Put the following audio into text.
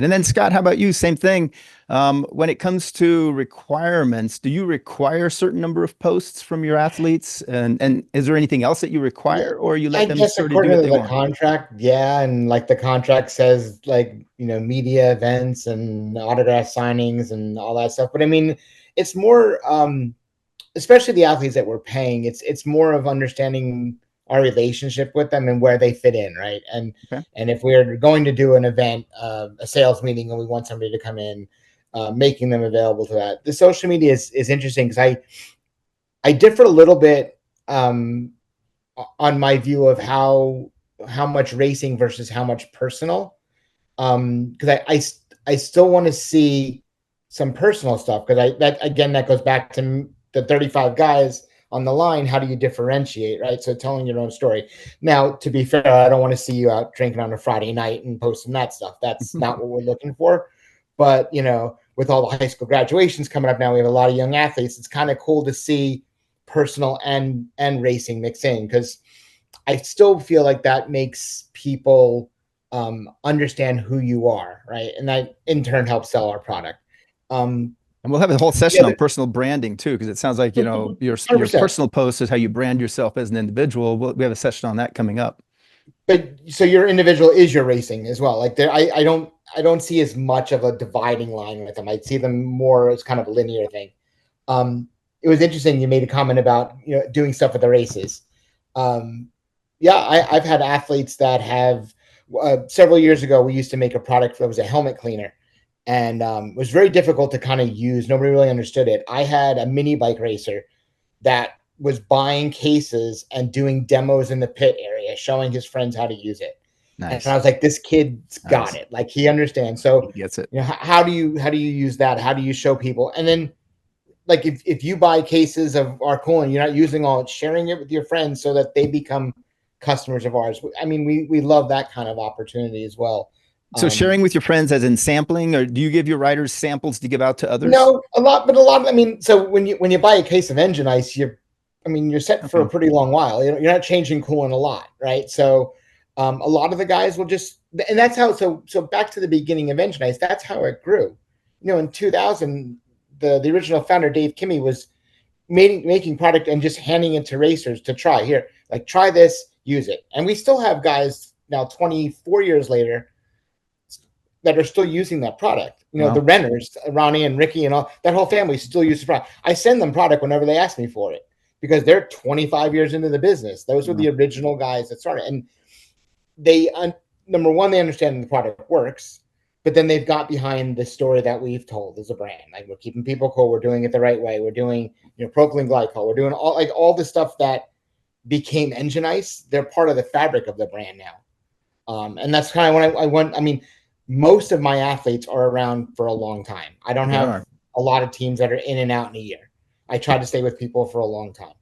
And then Scott, how about you? Same thing. When it comes to requirements, do you require a certain number of posts from your athletes? And is there anything else that you Yeah, require, or you I let them guess sort of do according what to they the want? contract, yeah, and like the contract says, like media events and autograph signings and all that stuff. But I mean, it's more, especially the athletes that we're paying. It's more of understanding our relationship with them and where they fit in, right? Okay. And if we're going to do an event, a sales meeting, and we want somebody to come in, making them available to that. The social media is interesting because I differ a little bit. On my view of how much racing versus how much personal. Because I still want to see some personal stuff because that again that goes back to the 35 guys on the line. How do you differentiate, right? So telling your own story. Now, to be fair, I don't want to see you out drinking on a Friday night and posting that stuff. That's not what we're looking for. But with all the high school graduations coming up now, we have a lot of young athletes. It's kind of cool to see personal and racing mix in because I still feel like that makes people understand who you are, right? And that in turn helps sell our product. Um, And we'll have a whole the session on other, personal branding too, because it sounds like, your 100%. personal post is how you brand yourself as an individual. We have a session on that coming up. But so your individual is your racing as well. Like there, I don't see as much of a dividing line with them. I see them more as kind of a linear thing. Um, it was interesting. You made a comment about doing stuff at the races. Um, yeah, I've had athletes that have several years ago. We used to make a product that was a helmet cleaner, and it was very difficult to kind of use. Nobody really understood it. I had a mini bike racer that was buying cases and doing demos in the pit area, showing his friends how to use it. And I Nice. was like, this kid's got Nice. it. Like he understands. He So, gets it. how do you use that? How do you show people? And then like if you buy cases of our coolant, you're not using all it, sharing it with your friends so that they become customers of ours. I mean, we love that kind of opportunity as well. So Um, sharing with your friends as in sampling, or do you give your riders samples to give out to others? no, a lot, but a lot. I mean, so when you buy a case of engine ice, you're set for a Okay. pretty long while. You're not changing coolant a lot, right? So a lot of the guys will just, and that's how. So back to the beginning of engine ice, that's how it grew. In 2000, the original founder Dave Kimmy was making product and just handing it to racers to try. Here, like try this, use it, and we still have guys now 24 years later that are still using that product. The Wow. Renners, Ronnie and Ricky and all that whole family still uses the product. I send them product whenever they ask me for it because they're 25 years into the business. Those were Wow. the original guys that started, and they number one, they understand the product works, but then they've got behind the story that we've told as a brand. Like we're keeping people cool, we're doing it the right way, we're doing propylene glycol, we're doing all the stuff that became engine ice. They're part of the fabric of the brand now. And that's kind of when I went. I mean, most of my athletes are around for a long time. I don't They have are. a lot of teams that are in and out in a year. I try to stay with people for a long time.